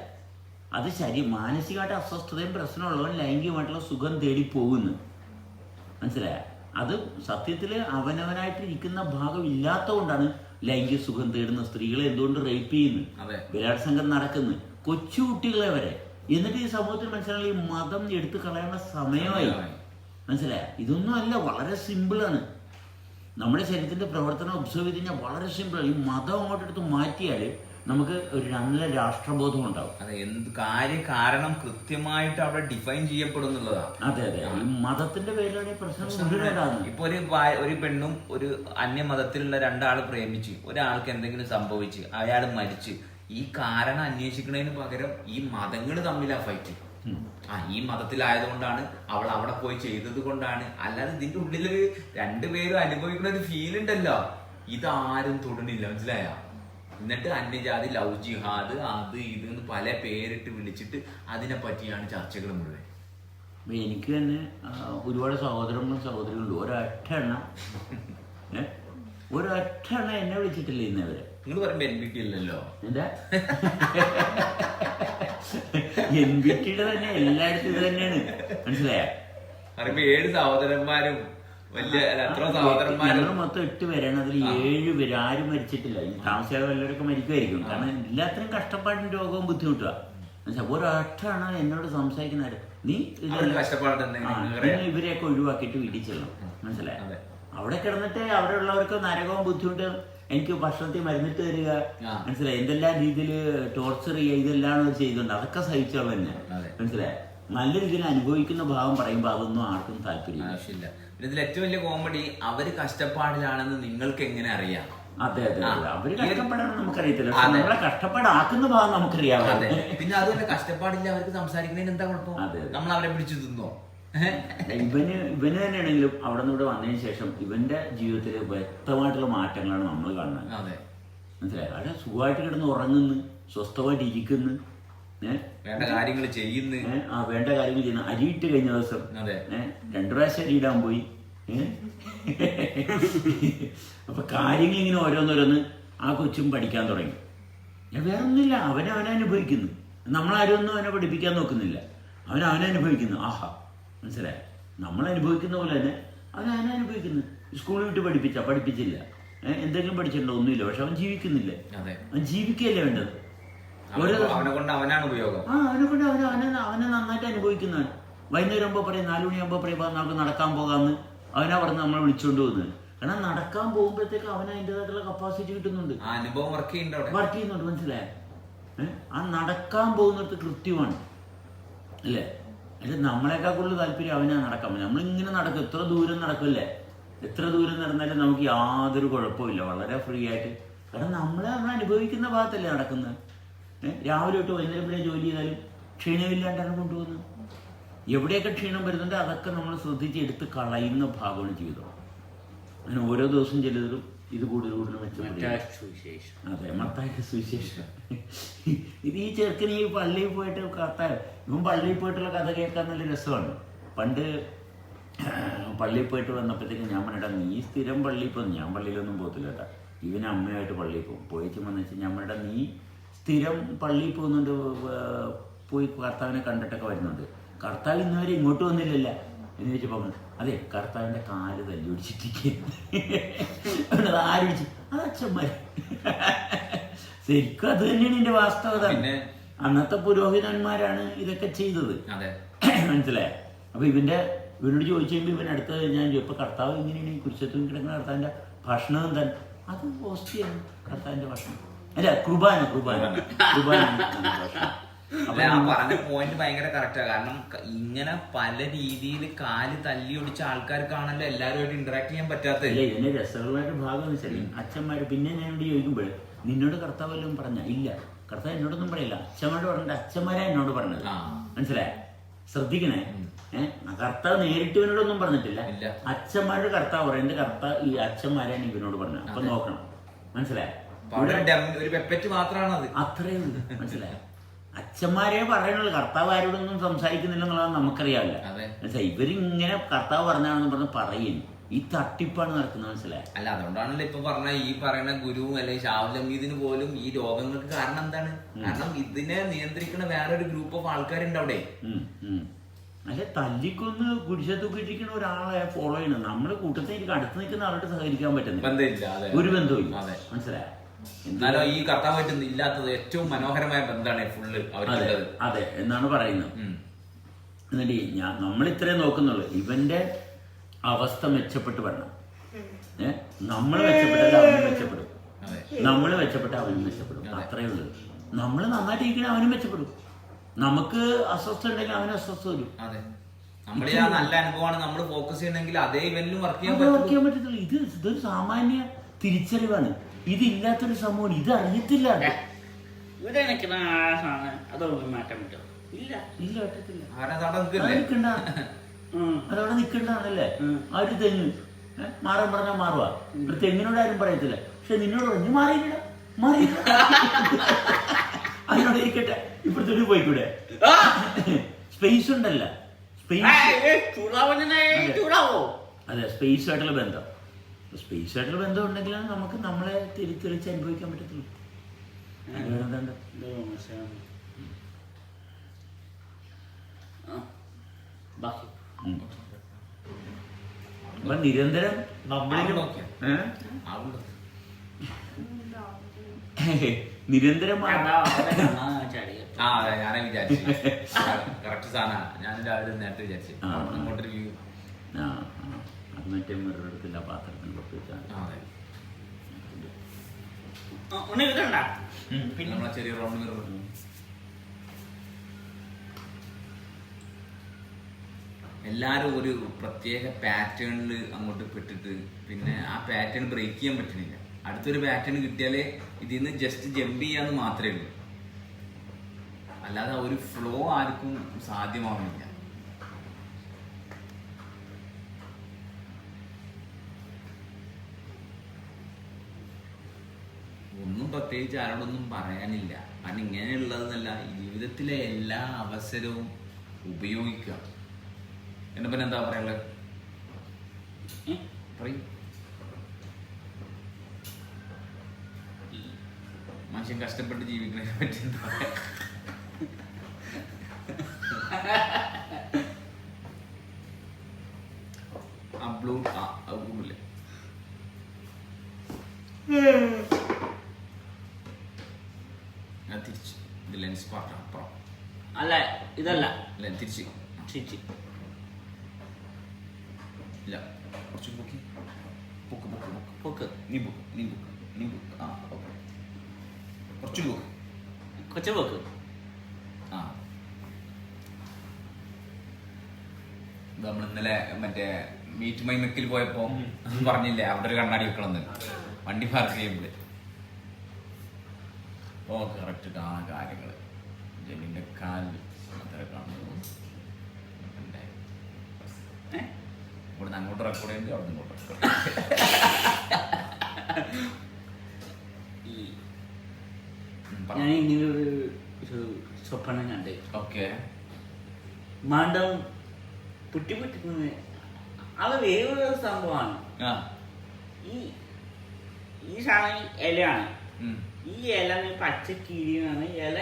അത് മാനസികമായിട്ട് അസ്വസ്ഥതയും പ്രശ്നമുള്ളവൻ ലൈംഗികമായിട്ടുള്ള സുഖം തേടി പോകുന്നു, മനസ്സിലായ? അത് സത്യത്തിൽ അവനവനായിട്ട് ഇരിക്കുന്ന ഭാഗം ഇല്ലാത്തതുകൊണ്ടാണ് ലൈംഗിക സുഖം തേടുന്ന സ്ത്രീകളെ എന്തുകൊണ്ട് റേപ്പ് ചെയ്യുന്നു, ബലാത്സംഗം നടക്കുന്നു, കൊച്ചുകുട്ടികളെ വരെ. എന്നിട്ട് ഈ സമൂഹത്തിൽ മനസ്സിലായി ഈ മതം എടുത്തു കളയേണ്ട സമയമായി, മനസ്സിലായ? ഇതൊന്നും അല്ല, വളരെ സിമ്പിളാണ്. നമ്മുടെ ശരീരത്തിന്റെ പ്രവർത്തനം ഒബ്സർവ് ചെയ്ത് കഴിഞ്ഞാൽ വളരെ സിമ്പിളാണ്. ഈ മതം അങ്ങോട്ട് എടുത്ത് മാറ്റിയാൽ നമുക്ക് ഒരു നല്ല രാഷ്ട്രബോധം ഉണ്ടാവും. അതെ, എന്ത് കാരണം കൃത്യമായിട്ട് അവിടെ ഡിഫൈൻ ചെയ്യപ്പെടുന്നുള്ളതാണ്. അതെ അതെ, ഈ മതത്തിന്റെ പേരിലാണ് ഈ പ്രശ്നം. ഇപ്പൊ ഒരു പെണ്ണും ഒരു അന്യമതത്തിലുള്ള രണ്ടാള് പ്രേമിച്ച് ഒരാൾക്ക് എന്തെങ്കിലും സംഭവിച്ച് അയാൾ മരിച്ച്, ഈ കാരണം അന്വേഷിക്കുന്നതിന് പകരം ഈ മതങ്ങൾ തമ്മിലാ ഫൈറ്റ്. ഈ മതത്തിലായതുകൊണ്ടാണ്, അവൾ അവിടെ പോയി ചെയ്തത് കൊണ്ടാണ്. അല്ലാതെ ഇതിന്റെ ഉള്ളിലൊരു രണ്ടുപേരും അനുഭവിക്കുന്ന ഒരു ഫീൽ ഉണ്ടല്ലോ, ഇതാരും തൊടണില്ല, മനസ്സിലായ? എന്നിട്ട് അന്യജാതി ലവ് ജിഹാദ് അത് ഇത് എന്ന് പല പേരിട്ട് വിളിച്ചിട്ട് അതിനെ പറ്റിയാണ് ചർച്ചകൾ മുഴുവൻ. എനിക്ക് തന്നെ ഒരുപാട് സഹോദരങ്ങളും സഹോദരികളുണ്ട്. ഒരൊറ്റ എണ്ണ എന്നെ വിളിച്ചിട്ടില്ല ഇന്നവരെ. നിങ്ങൾ പറയുമ്പോ NBT അല്ലല്ലോ, എന്താ NBTയുടെ തന്നെ എല്ലായിടത്തും ഇത് തന്നെയാണ്, മനസ്സിലായ? പറയുമ്പോ 7 സഹോദരന്മാരും ഞങ്ങൾ മൊത്തം 8 പേരാണ്. അതിൽ 7 പേര് ആരും മരിച്ചിട്ടില്ല. ഈ താമസിയാതെ വല്ലവരൊക്കെ മരിക്കുമായിരിക്കും, കാരണം എല്ലാത്തിനും കഷ്ടപ്പാടും രോഗവും ബുദ്ധിമുട്ടുക. ഒരൊറ്റാണ് എന്നോട് സംസാരിക്കുന്ന, നീ ഇവരെയൊക്കെ ഒഴിവാക്കിയിട്ട് വീട്ടിൽ ചെല്ലണം, മനസ്സിലായ? അവിടെ കിടന്നിട്ട് അവിടെ ഉള്ളവർക്ക് നരകവും ബുദ്ധിമുട്ടും, എനിക്ക് ഭക്ഷണത്തിൽ മരുന്നിട്ട് തരിക, മനസ്സിലായി? എന്തെല്ലാം രീതിയിൽ ടോർച്ചർ ചെയ്യുക, ഇതെല്ലാം ചെയ്തുകൊണ്ട് അതൊക്കെ സഹിച്ചോളൂ തന്നെ, മനസ്സിലായ? നല്ല രീതിയിൽ അനുഭവിക്കുന്ന ഭാവം പറയുമ്പോൾ അതൊന്നും ആർക്കും താല്പര്യമില്ല. ഇതിൽ ഏറ്റവും വലിയ കോമഡി, അവര് കഷ്ടപ്പാടിലാണെന്ന് നിങ്ങൾക്ക് എങ്ങനെ അറിയാം? അതെ അതെ, അവര് കഷ്ടപ്പാടാണെന്ന് നമുക്കറിയത്തില്ല, നമ്മളെ കഷ്ടപ്പാടാക്കുന്ന ഭാഗം നമുക്കറിയാം. പിന്നെ അതുപോലെ കഷ്ടപ്പാടില്ല അവർക്ക് സംസാരിക്കുന്നതിന് എന്താ കുഴപ്പം? നമ്മൾ അവരെ പിടിച്ചു തിന്നോ? ഇവന് തന്നെയാണെങ്കിലും അവിടെ നിന്ന് ഇവിടെ വന്നതിന് ശേഷം ഇവന്റെ ജീവിതത്തിൽ വ്യക്തമായിട്ടുള്ള മാറ്റങ്ങളാണ് നമ്മൾ കാണുന്നത്, മനസ്സിലായി? അവിടെ സുഖമായിട്ട് കിടന്ന് ഉറങ്ങുന്നു, സ്വസ്ഥമായിട്ട് ഇരിക്കുന്നു, വേണ്ട കാര്യങ്ങൾ ചെയ്യുന്നു. വേണ്ട കാര്യങ്ങൾ ചെയ്യുന്നു. അരിയിട്ട് കഴിഞ്ഞ ദിവസം 2 പ്രാവശ്യം അരിയിടാൻ പോയി. അപ്പൊ കാര്യങ്ങൾ ഇങ്ങനെ ഓരോന്നോരോന്ന് ആ കൊച്ചും പഠിക്കാൻ തുടങ്ങി. ഞാൻ വേറെ ഒന്നുമില്ല, അവനെ അനുഭവിക്കുന്നു. നമ്മളാരും ഒന്നും അവനെ പഠിപ്പിക്കാൻ നോക്കുന്നില്ല, അവനെ അനുഭവിക്കുന്നു. ആഹാ, മനസ്സിലായ? നമ്മൾ അനുഭവിക്കുന്ന പോലെ തന്നെ അവനെ അനുഭവിക്കുന്നു. സ്കൂളിൽ വിട്ട് പഠിപ്പിച്ചില്ല, എന്തെങ്കിലും പഠിച്ചിട്ടുണ്ടോ? ഒന്നുമില്ല. പക്ഷെ അവൻ ജീവിക്കുന്നില്ല, അവൻ ജീവിക്കുകയല്ലേ വേണ്ടത്. അവനെ കൊണ്ട് അവനാണ് ഉപയോഗം. അവനെ നന്നായിട്ട് അനുഭവിക്കുന്നവൻ. വൈകുന്നേരം ആകുമ്പോൾ പറയും, 4 മണിയാകുമ്പോൾ പറയും നമുക്ക് നടക്കാൻ പോകാമെന്ന്. അവനാ പറഞ്ഞ് നമ്മളെ വിളിച്ചുകൊണ്ട് പോകുന്നത്. കാരണം നടക്കാൻ പോകുമ്പോഴത്തേക്ക് അവന് അതിൻ്റെതായിട്ടുള്ള കപ്പാസിറ്റി കിട്ടുന്നുണ്ട്, അനുഭവം വർക്ക് ചെയ്യുന്നുണ്ട്, മനസ്സിലായ? ആ നടക്കാൻ പോകുന്നിടത്ത് കൃത്യമാണ്, അല്ലേ? അല്ലെ നമ്മളെക്കാൾ കൂടുതൽ താല്പര്യം അവനാ നടക്കാൻ. നമ്മളിങ്ങനെ നടക്കും, എത്ര ദൂരം നടക്കില്ലേ? എത്ര ദൂരം നടന്നാലും നമുക്ക് യാതൊരു കുഴപ്പമില്ല, വളരെ ഫ്രീ ആയിട്ട്. കാരണം നമ്മൾ അനുഭവിക്കുന്ന ഭാഗത്തല്ലേ നടക്കുന്നത്. രാവിലെ തൊട്ട് വൈകുന്നേരം വരെ ജോലി ചെയ്താലും ക്ഷീണമില്ലാണ്ടാണ് കൊണ്ടുപോകുന്നത്. എവിടെയൊക്കെ ക്ഷീണം വരുന്നുണ്ട് അതൊക്കെ നമ്മൾ ശ്രദ്ധിച്ച് എടുത്ത് കളയുന്ന ഭാഗമാണ് ജീവിതം. അങ്ങനെ ഓരോ ദിവസവും ചിലതും ഇത് കൂടുതൽ മെച്ചപ്പെടും. അതെ, മത്തായിയുടെ സുവിശേഷം. ഇത് ഈ ചെറുക്കന് ഈ പള്ളിയിൽ പോയിട്ട് ഇവൻ പള്ളിയിൽ പോയിട്ടുള്ള കഥ കേൾക്കാൻ നല്ല രസമാണ്. പള്ളിയിൽ പോയിട്ട് വന്നപ്പോഴത്തേക്കും ഞാൻ പറഞ്ഞിട്ടാ നീ സ്ഥിരം പള്ളിയിൽ പോകുന്നു. ഞാൻ പള്ളിയിലൊന്നും പോകത്തില്ല കേട്ടോ. ഇവന് അമ്മയായിട്ട് പള്ളിയിൽ പോകും. പോയിട്ട് വന്നു വെച്ചാൽ ഞാൻ പറഞ്ഞിട്ടാ നീ സ്ഥിരം പള്ളിയിൽ പോകുന്നുണ്ട്, പോയി കർത്താവിനെ കണ്ടിട്ടൊക്കെ വരുന്നുണ്ട്. കർത്താവ് ഇന്നുവരെ ഇങ്ങോട്ട് വന്നില്ലല്ല എന്ന് ചോദിച്ചപ്പോൾ അതെ കർത്താവിൻ്റെ കാല് തല്ലി പിടിച്ചിട്ടിരിക്കുന്നത്. ആരിടിച്ചു? അത് അച്ഛന്മാർ. ശരിക്കും അത് തന്നെയാണ് ഇതിന്റെ വാസ്തവത. അന്നത്തെ പുരോഹിതന്മാരാണ് ഇതൊക്കെ ചെയ്തത്, മനസ്സിലായോ? അപ്പൊ ഇവനോട് ചോദിച്ചു കഴിയുമ്പോൾ ഇവനടുത്ത് ഞാൻ ഇപ്പൊ കർത്താവ് ഇങ്ങനെയാണ് കുരിശത്തും കിടക്കുന്ന കർത്താവിന്റെ ഭക്ഷണം എന്താണ്? അത് ഹോസ്റ്റിയാണ് കർത്താവിന്റെ ഭക്ഷണം. അല്ല, കുർബാന ഭക്ഷണം. അപ്പൊ ആ പറഞ്ഞ പോയിന്റ് ഭയങ്കര കറക്റ്റാ. കാരണം ഇങ്ങനെ പല രീതിയിൽ കാല് തല്ലി ഒടിച്ച ആൾക്കാർക്കാണല്ലോ എല്ലാവരുമായിട്ട് ഇന്ററാക്ട് ചെയ്യാൻ പറ്റാത്തത്. അല്ലേ, ഇതിന്റെ രസകരമായിട്ട് ഭാഗം എന്ന് വെച്ചാൽ അച്ഛന്മാര് പിന്നെ ഞാൻ ഇവിടെ ചോദിക്കുമ്പോൾ നിന്നോട് കർത്താവ് വല്ലതും പറഞ്ഞ? ഇല്ല, കർത്താവ് എന്നോടൊന്നും പറയില്ല, അച്ഛന്മാരോട് പറഞ്ഞിട്ട് അച്ഛന്മാരാ എന്നോട് പറഞ്ഞത്. മനസ്സിലായ? ശ്രദ്ധിക്കണേ, കർത്താവ് നേരിട്ട് ഇവനോടൊന്നും പറഞ്ഞിട്ടില്ല. അച്ഛന്മാരുടെ കർത്താവ് പറയുന്നത് കർത്താവ് ഈ അച്ഛന്മാരാണ് ഇവനോട് പറഞ്ഞത്. അപ്പൊ നോക്കണം, മനസ്സിലായ? അത്രേ ഉള്ളൂ, മനസ്സിലായ? അച്ഛന്മാരെ പറയണുള്ളൂ, കർത്താവ് ആരോടൊന്നും സംസാരിക്കുന്നില്ല എന്നുള്ളത് നമുക്കറിയാവില്ല. മനസ്സിലായി? ഇവരിങ്ങനെ കർത്താവ് പറഞ്ഞാണെന്ന് പറഞ്ഞ് പറയും. ഈ തട്ടിപ്പാണ് നടക്കുന്നത്, മനസ്സിലായി? അല്ല, അതുകൊണ്ടാണല്ലോ ഇപ്പൊ പറഞ്ഞ ഈ പറയുന്ന ഗുരു അല്ലെങ്കിൽ ഷാവുലമീദിന് പോലും ഈ രോഗങ്ങൾക്ക് കാരണം എന്താണ്? കാരണം ഇതിനെ നിയന്ത്രിക്കുന്ന വേറൊരു ഗ്രൂപ്പ് ഓഫ് ആൾക്കാരുണ്ട് അവിടെ. അല്ലെ, തല്ലിക്കൊന്ന് കുരിശത്തൂക്കിട്ടിരിക്കുന്ന ഒരാളെ ഫോളോ ചെയ്യണം. നമ്മള് കൂട്ടത്തിൽ അടുത്ത് നിൽക്കുന്ന ആളോട് സഹകരിക്കാൻ പറ്റുന്നില്ല, ഒരു ബന്ധവും. മനസ്സിലായ? എന്നാലോ ഈ കർത്താവായിട്ട് ഇല്ലാത്തത് ഏറ്റവും മനോഹരമായ ബന്ധമാണ് ഫുള്ള് അവരുള്ളത്. അതെ എന്നാണ് പറയുന്നത്. എന്നിട്ട് നമ്മൾ ഇത്രേ നോക്കുന്നുള്ളൂ, ഇവന്റെ അവസ്ഥ മെച്ചപ്പെട്ട് വരണം. നമ്മൾ മെച്ചപ്പെട്ടാൽ അവനും മെച്ചപ്പെടും, നമ്മൾ മെച്ചപ്പെട്ട അവനും മെച്ചപ്പെടും. അത്രേ ഉള്ളൂ. നമ്മൾ നന്നായിട്ട് ഇരിക്കണേ അവനും മെച്ചപ്പെടും. നമുക്ക് അസ്വസ്ഥ ഉണ്ടെങ്കിൽ അവനും അസ്വസ്ഥ വരും. നമ്മുടെ ആ നല്ല അനുഭവമാണ് നമ്മൾ ഫോക്കസ് ചെയ്യണമെങ്കിൽ അതേ ഇവന്റിലും വർക്ക് ചെയ്യാൻ പറ്റത്തുള്ളൂ. ഇതൊരു സാമാന്യ തിരിച്ചറിവാണ്. ഇതില്ലാത്തൊരു സംഭവം, ഇത് അറിയത്തില്ല. അതൊന്നും മാറ്റാൻ പറ്റുമോ? ഇല്ല, ഇല്ല, പറ്റത്തില്ല. ഉം. അതവിടെ നിൽക്കേണ്ടതാണല്ലേ. ആ ഒരു തെങ്ങ് മാറാൻ പറഞ്ഞാൽ മാറുക. ഒരു തെങ്ങിനോട് ആരും പറയത്തില്ല. പക്ഷെ നിന്നോട് പറഞ്ഞു മാറിയില്ല, മാറിയില്ല, അതിനോട് ഇരിക്കട്ടെ, ഇപ്പഴത്തെ പോയിക്കൂടെ? സ്പേസ് ഉണ്ടല്ല, അതെ, സ്പേസുമായിട്ടുള്ള ബന്ധം. സ്പേസുമായിട്ടുള്ള ബന്ധം ഉണ്ടെങ്കിലാണ് നമുക്ക് നമ്മളെ തിരിച്ച് അനുഭവിക്കാൻ പറ്റത്തുള്ളൂ. അപ്പൊ നിരന്തരം നമ്മളിലും നിരന്തരം ഞാനേ വിചാരിച്ചു കറക്റ്റ് സാധനം. ഞാൻ രാവിലെ നേരത്തെ വിചാരിച്ചു അങ്ങോട്ടൊരു വ്യൂ. മറ്റേ മിററെടുത്തില്ല, പാത്രത്തിൽ പിന്നെ നമ്മളെ ചെറിയ റൗണ്ട് മിറർ. എല്ലാരും ഒരു പ്രത്യേക പാറ്റേണിൽ അങ്ങോട്ട് പെട്ടിട്ട് പിന്നെ ആ പാറ്റേൺ ബ്രേക്ക് ചെയ്യാൻ പറ്റുന്നില്ല. അടുത്തൊരു പാറ്റേൺ കിട്ടിയാലേ ഇതിൽ നിന്ന് ജസ്റ്റ് ജമ്പ് ചെയ്യാന്ന് മാത്രമേ ഉള്ളൂ. അല്ലാതെ ഒരു ഫ്ലോ ആർക്കും സാധ്യമാവുന്നില്ല. ഒന്നും പ്രത്യേകിച്ച് ആരോടൊന്നും പറയാനില്ല. കാരണം ഇങ്ങനെയുള്ളതെന്നല്ല, ജീവിതത്തിലെ എല്ലാ അവസരവും ഉപയോഗിക്കുക. എന്നെ പിന്നെ എന്താ പറയാനുള്ളത്? പറയും. മനുഷ്യൻ കഷ്ടപ്പെട്ട് ജീവിക്കുന്നതിനെ പറ്റി എന്താ പറയാ? ബ്ലൂല്ലേ തിരിച്ച് ഇത് ലെൻസ് പാർട്ട് അപ്പുറം അല്ല, ഇതല്ല തിരിച്ച് ഇല്ല, കുറച്ച് പൊക്കി പൊക്ക് നീ ബുക്ക് ആ ഓക്കെ, കുറച്ച് പൊക്ക് ആ. നമ്മൾ ഇന്നലെ മറ്റേ മീറ്റ് മൈ മെക്കിൽ പോയപ്പോ പറഞ്ഞില്ലേ അവിടെ ഒരു കണ്ണാടി വെക്കണമെന്ന് വണ്ടി പാർക്ക് ചെയ്യുമ്പോൾ. ഓ കറക്റ്റ് കാണാൻ കാര്യങ്ങള്. ജെല്ലിന്റെ കാൽ അത്ര കാണുന്നു. ഇവിടുന്ന് അങ്ങോട്ട് റെക്കോർഡ് ചെയ്യുന്നത് അവിടെ ഇങ്ങോട്ട് റെക്കോർഡ് ഞാൻ ഇങ്ങനെ ഒരു സ്വപ്നം കണ്ടേ. ഓക്കെ. മാണ്ടം പൊട്ടി അത് വേറൊരു സംഭവമാണ്. ആ ഈ സാധനം ഇലയാണ്. ഉം. ഈ ഇല പച്ച കീരിയാണ് ഇല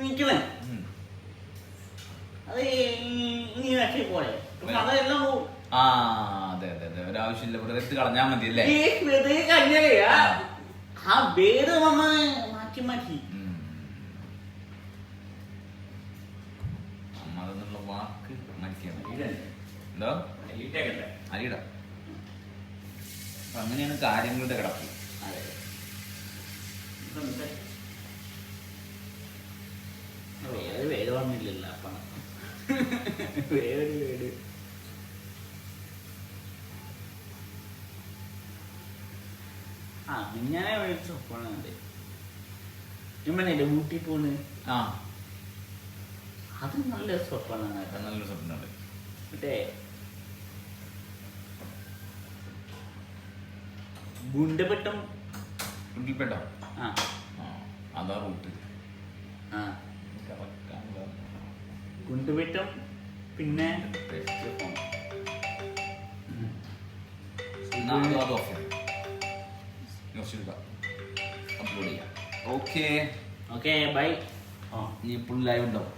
നിൽക്കുന്നത്. അത് ഇനി വെട്ടി പോലെ അതെല്ലാം പോവും. ആ അതെ അതെ അതെ, ഒരാവശ്യമില്ല, വെറുതെ എടുത്ത് കളഞ്ഞാൽ മതി അല്ലേ. ഈ വെറുതെ കഴിഞ്ഞാലേ ആ വേര് നമ്മ മാറ്റി മാറ്റി അമ്മതെന്നുള്ള വാക്ക് മനസ്സിലാക്കി. എന്തോ അരിയിട. അപ്പൊ അങ്ങനെയാണ് കാര്യങ്ങളുടെ കിടപ്പ്. വേറെ വേര് വന്നില്ലല്ലോ അപ്പ വേറൊരു വേട്. മിഞ്ഞാനെ വിളിച്ച സ്വപ്നമുണ്ട്. ഇമ്മനല്ലേ ഊട്ടി പോണ്. ആ അത് നല്ല സ്വപ്നമാണ് കേട്ടോ. നല്ലൊരു സ്വപ്നമുണ്ട്. മറ്റേ ഗുണ്ടപെട്ടം ഉരുൾപ്പെട്ടോ? ആ അതാ റൂട്ട്. ആ ഗുണ്ടപെട്ടം പിന്നെ അപ്ലോഡ് ചെയ്യാം. Okay okay bye. ഇനി എപ്പോഴും ലൈവ് ഉണ്ടാവും.